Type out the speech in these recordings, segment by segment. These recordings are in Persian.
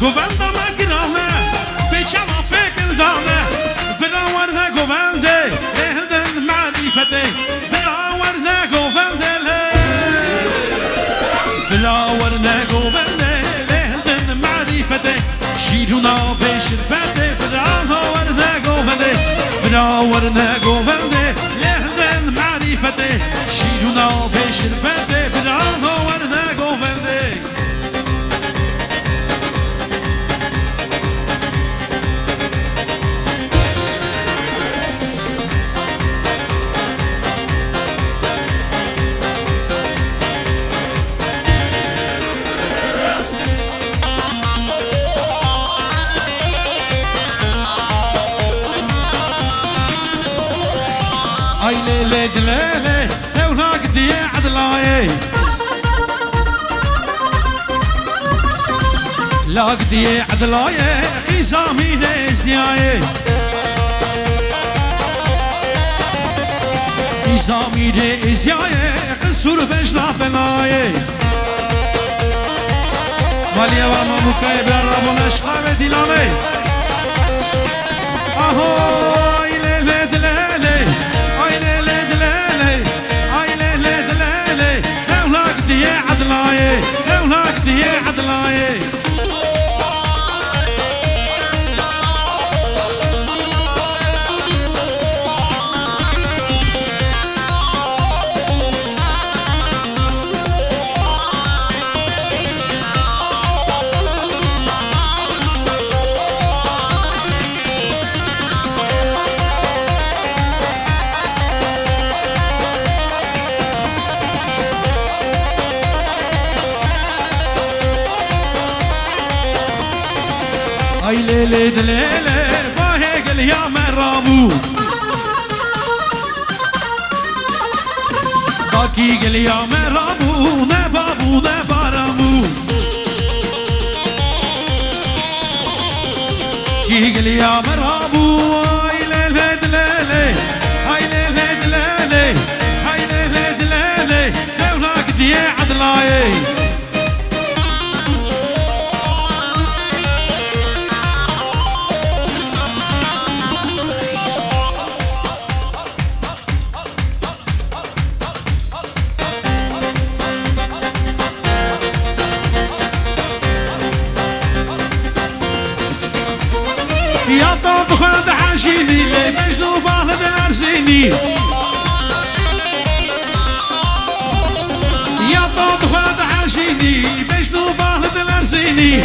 گوونده مگرانه بیچما فکر دانه براورده گوونده لهدن معرفته براورده گوونده براورده گوونده لهدن معرفته شیرونا پیشر بده براورده گوونده براورده گوونده لهدن معرفته شیرونا پیشر بده براورده گوونده ay lele dilele tevlak diye adlaye lak diye adlaye khizami ne izdiaye khizami ne izdiaye qsur bejna fenaye maliya wa mamukay bi rabona shkhawe dilane aho هوناك دي عدلاي ay lele dilele bahegel ya merabu Taki gel ya merabu ne babu ne baramu Ki gel ya merabu ay lele dilele ay lele dilele ay lele dilele devlak diye adlaye يا طب خد عاشيني لي مجنو باخد الارزيني يا طب خد عاشيني مجنو باخد الارزيني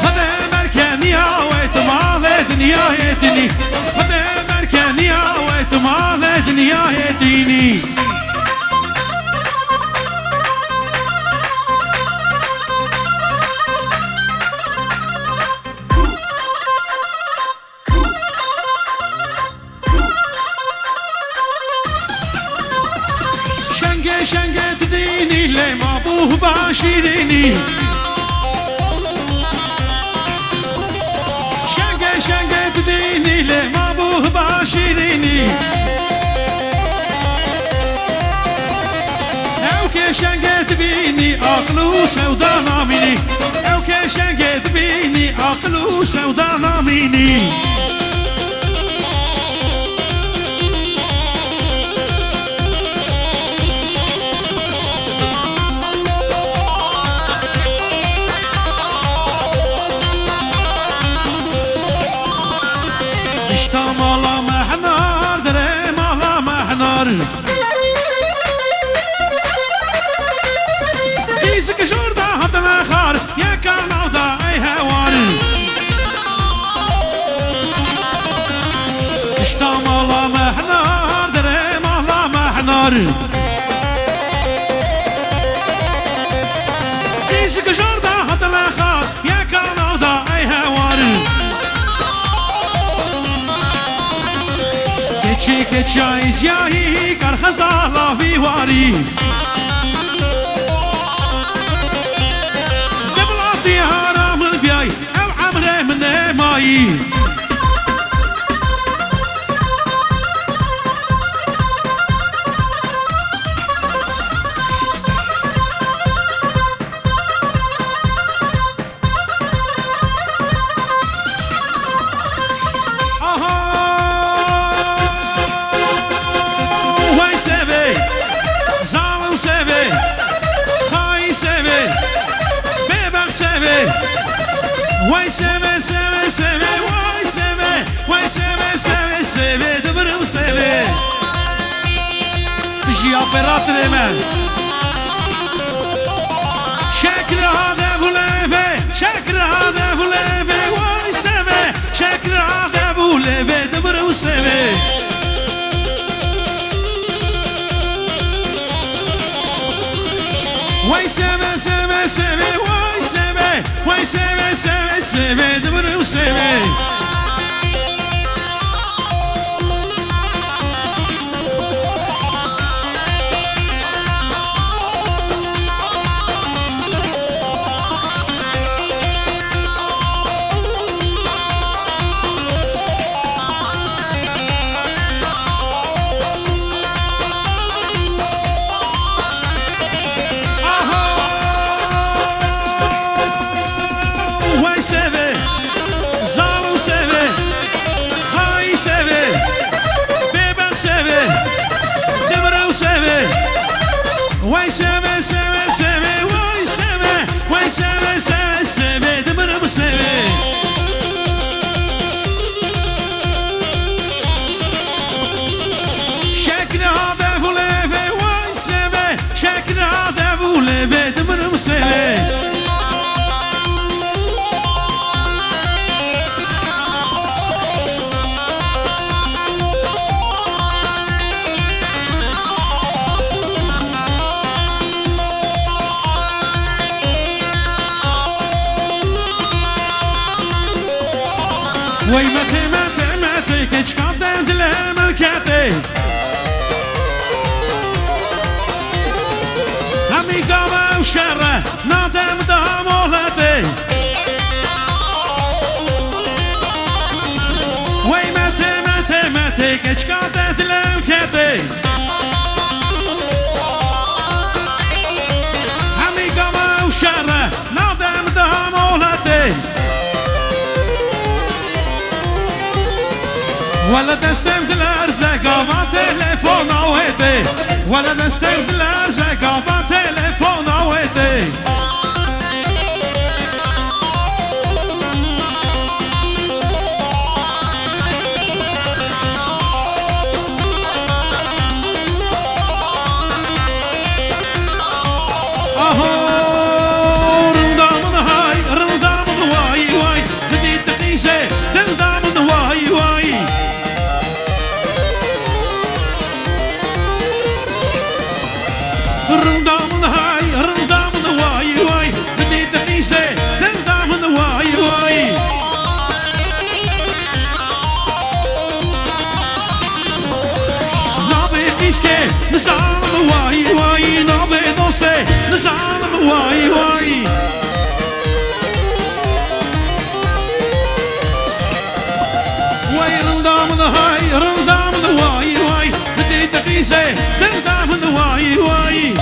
خد مركاني اويت مال دنيا يدني خد مركاني اويت مال دنيا يديني شنگه دینی لی مابوه باشیرینی شنگه دینی لی مابوه باشیرینی او که شنگه دبینی عقلو سودا نامینی او که شنگه دبینی عقلو سودا نامینی مالا محنار دره مالا محنار دیز کشور دا حتم خار یکان او دا ای هوار اشتا مالا محنار دره مالا محنار دیز کشور دا حتم خار یکان او دا ای هوار که چای زیاهی کار خزالا ویواری دبلاتی هارام بیای او عمره من مایی سبي واي سبي سبي سبي واي سبي واي سبي سبي سبي دبرم سبي جي أبرات الإيمان شكل هذا بوليفي شكل هذا بوليفي واي سبي شكل هذا بوليفي دبرم سبي واي سبي سبي سبي واي سبي واي سبي سبي سبي دبرم سبي واي سبي سبي سبي واي سبي واي سبي سبي سبي دبر بسبي شكل هذا بوليفي واي سبي شكل هذا بوليفي دبر بسبي وي متى متى متى كش قدام الملكاتي همي قامة وشرة نادم دامولاتي وي متى متى متى كش قدام الملكاتي همي قامة وشرة نادم دامولاتي ولا دستم دلارزه قابا تلفون آویده ولا دستم دلارزه قابا تلفون آویده آها رندامن های رندامن وای وای ندید تقیزه دلدامن وای وای رندامن هاي رندامن واي واي بدي تقيسه رندامن واي واي نابي قيسكي نزعم واي واي نابي دوستي نزعم واي واي واي رندامن هاي رندامن واي واي بدي تقيسه رندامن واي واي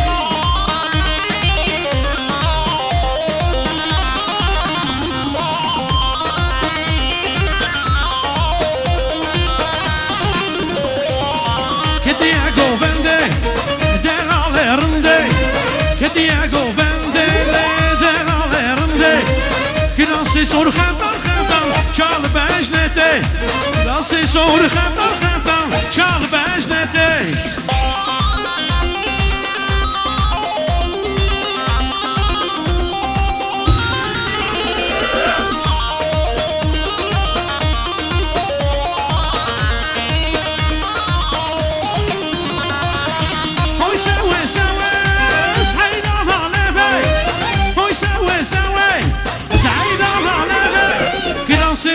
Diego vende le de la lerende Grassi sor خفتان چال بجنته Grassi sor خفتان چال بجنته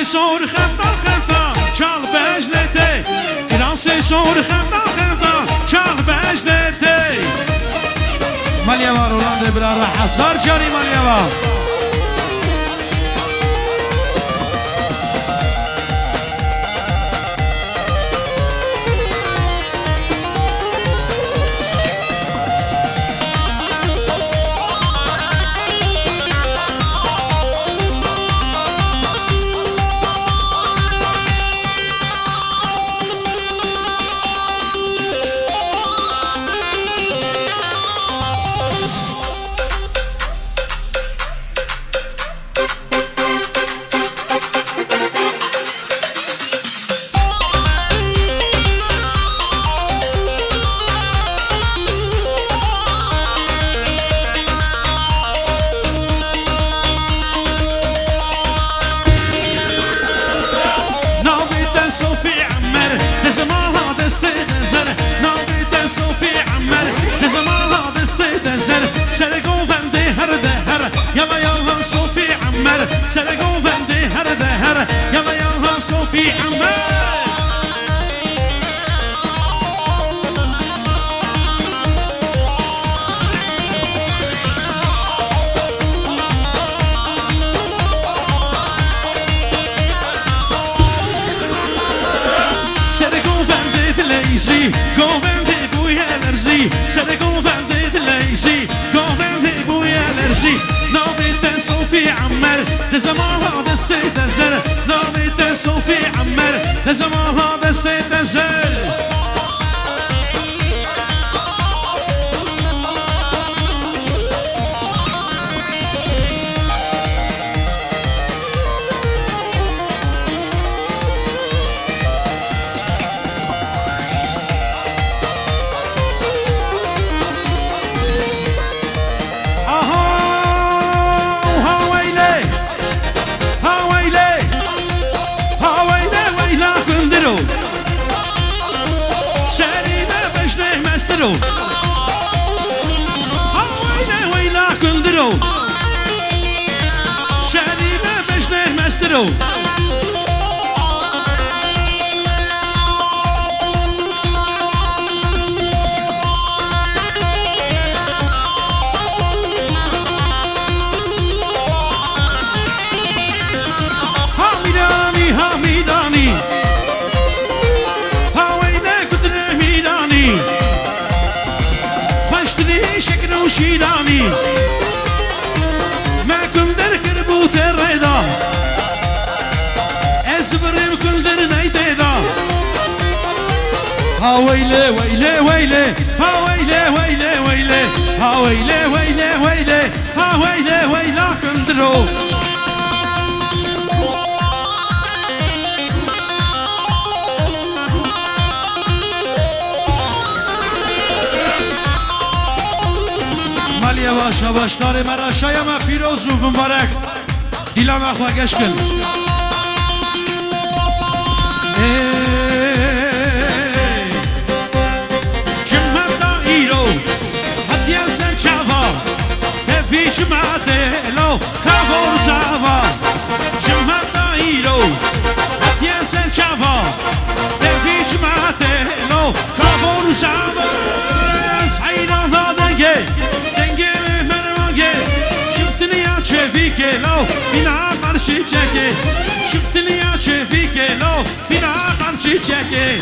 صور خفتان چال بجنته گرانسی صور خفتان چال بجنته مالیوا رولاند برا حسار جاری مالیوا سرقو بندي هر دهر يلا يلا صوفي عمر Govende buia energy, sere govende lazy, govende buia energy. نامت صوفي عمر لزمانها دست تزر، نامت صوفي عمر لزمانها دست تزر. شیلانی ما کن در کربوت ریدا ازبرم کن در نیدا ها ویله ویله ویله ها ویله ویله ویله ها ویله ویله ویله ها ویله ویله کن درو یواش یواش داره مرا شایم پیروز و مبارک دیلان اخوا گشت کن جمعت دا ایرو حتیان سر چاوا تفی جمعت لو کابور زاوا جمعت دا ایرو حتیان سر چاوا تفی جمعت لو کابور زاوا سعیدان دادنگه لو بنا قرشي چکه شفتني يا شفيك لو بنا قرشي چکه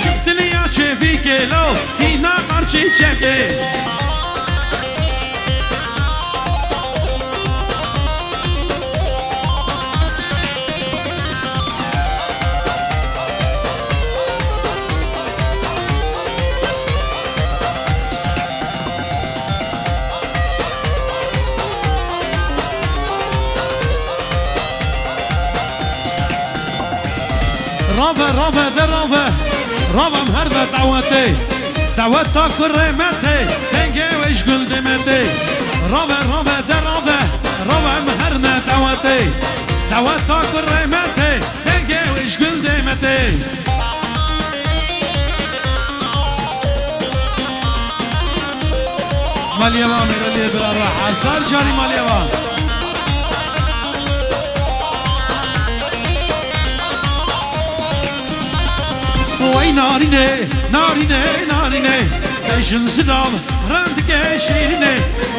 شفتني يا شفيك لو هنا قرشي چکه رافه درافه رافم هر دعوته دعوتا کرمته دنگه وش گل دمته رافه درافه رافم هر دعوته دعوتا کرمته دنگه وش گل دمته مالیوا میرلی بلا راحه سال جاری مالیوا وای نارینه نارینه نارینه بشن سلام رندگه شیرینه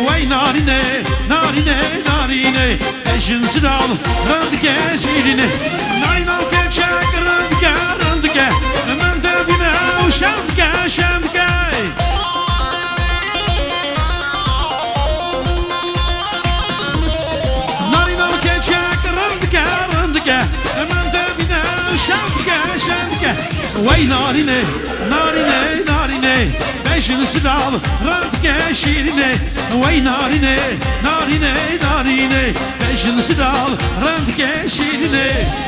وای نارینه نارینه نارینه بشن سلام رندگه شیرینه نارینم که چک رندگه شمدگه شمدگه نارینم که چک رندگه رندگه من دبینم شمدگه شمدگه وی نارینه نارینه نارینه بشن سرال رندگه شیرینه وی نارینه نارینه نارینه بشن سرال رندگه شیرینه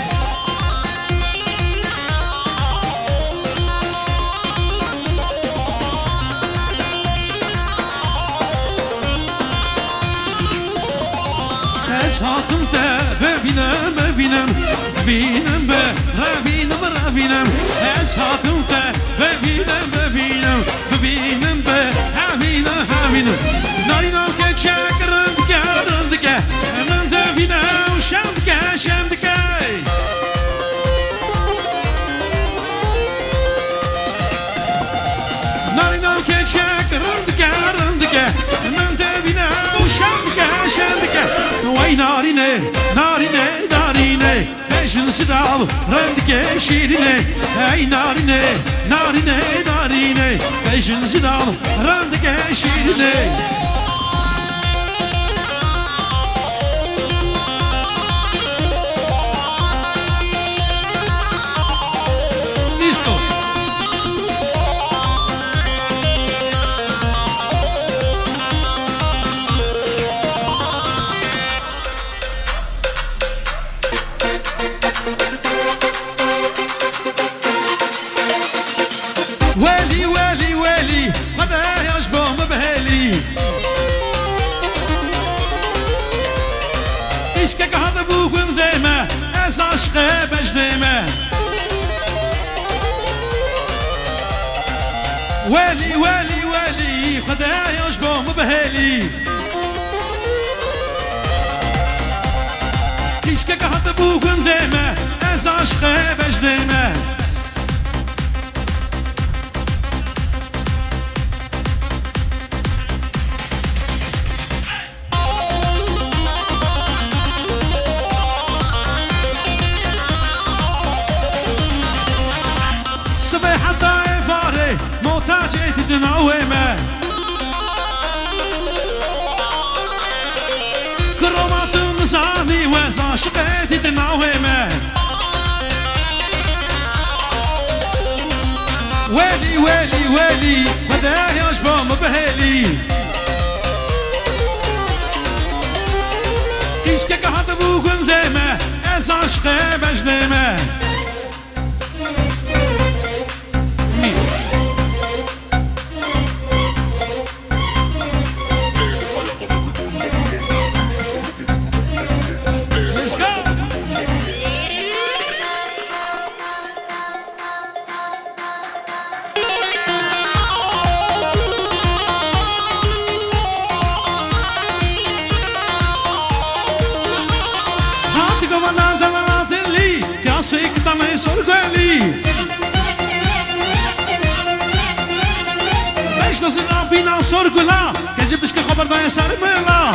از هاتم ده ببینم ببینم ببینم به روینم روینم از هاتم ده ببینم ببینم ببینم به روینم روینم نارینم که چکرم گردم دیگه من دوینم شمدگه شمدگه نارینم که چکرم گردم دیگه من دوینم شمدگه شمدگه وی نارینه نارینه نارینه بشن سرال رندگه شیرینه ای نارینه نارینه نارینه بشن سرال رندگه شیرینه دیسکو ويلي ويلي ويلي غدا يشبه مبهلي إشكك هذا بوك ونديمة أز عشقه بجنيمة ويلي ويلي ويلي غدا يشبه مبهلي إشكك هذا بوك ونديمة أز عشقه بجنيمة حتى فاري موتاجي تدناومه كرامات نزاني وزا شقيت تدناومه ويلي ويلي ويلي هذا يشبه مبهلي إشكك هذا بوكن ديمه از عشقه بجنيمه Sei que também sou ali. Mas não se não final sorgo lá. Quer dizer que خبر da essa lá.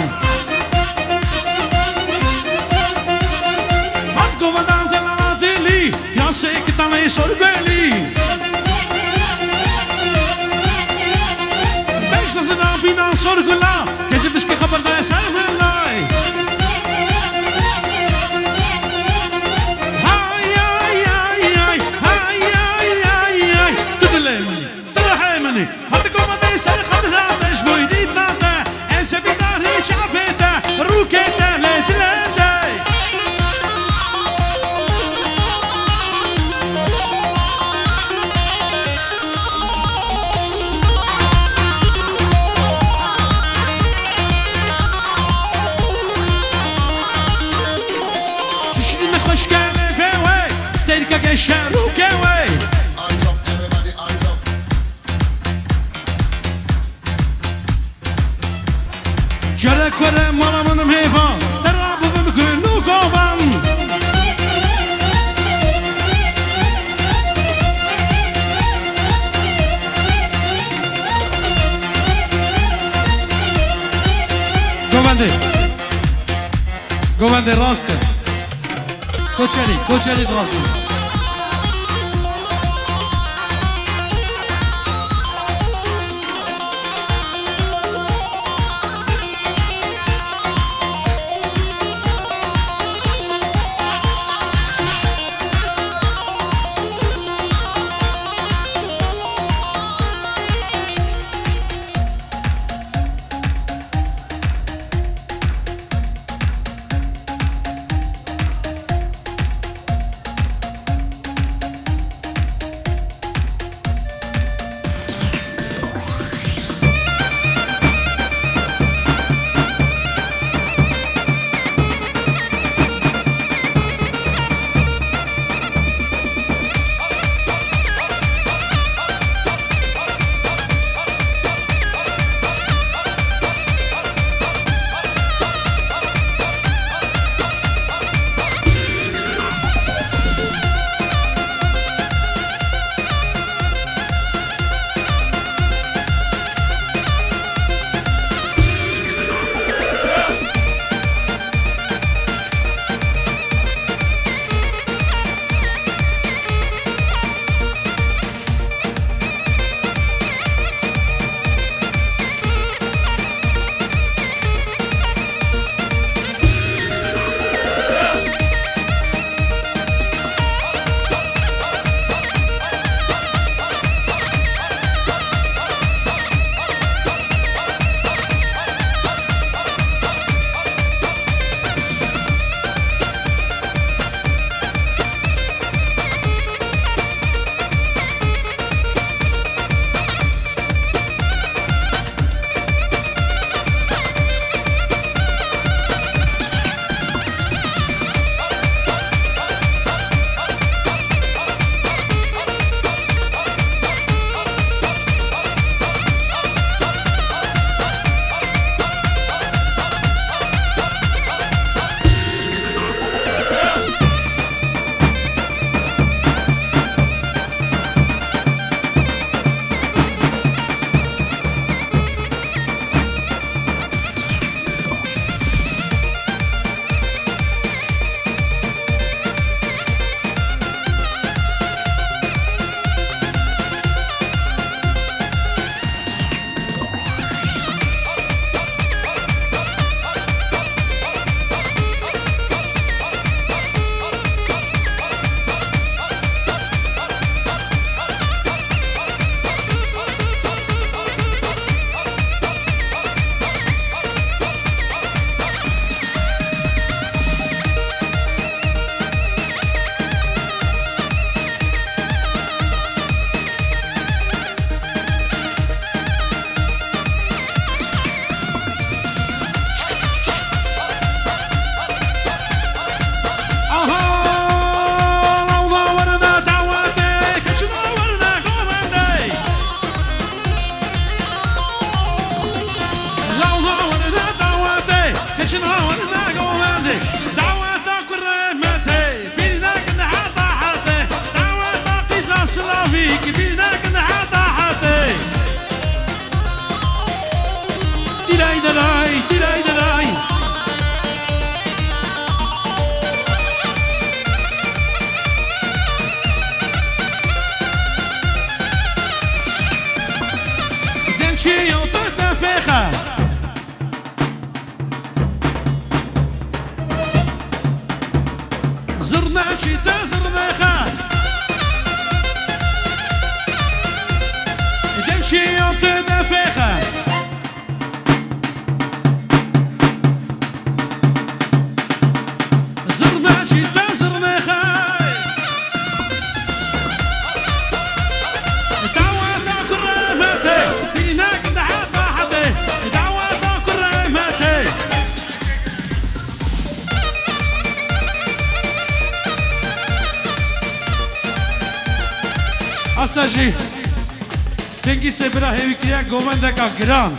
Hat governante lá dele. Já sei que também sou ali. Mas não se não final sorgo lá. Quer dizer que خبر da essa lá. جرى كره مالا منم هيفان درابو بمكنو قوبان گوونده راست کن کوچری راست زرداشي تزردخا تمشي يوم تدفخا زرداشي تزردخا دعوة كرامتي فيناك دعوة حدي دعوة كرامتي Asajı Tengi Sebra Hevikliye Govendeka Gran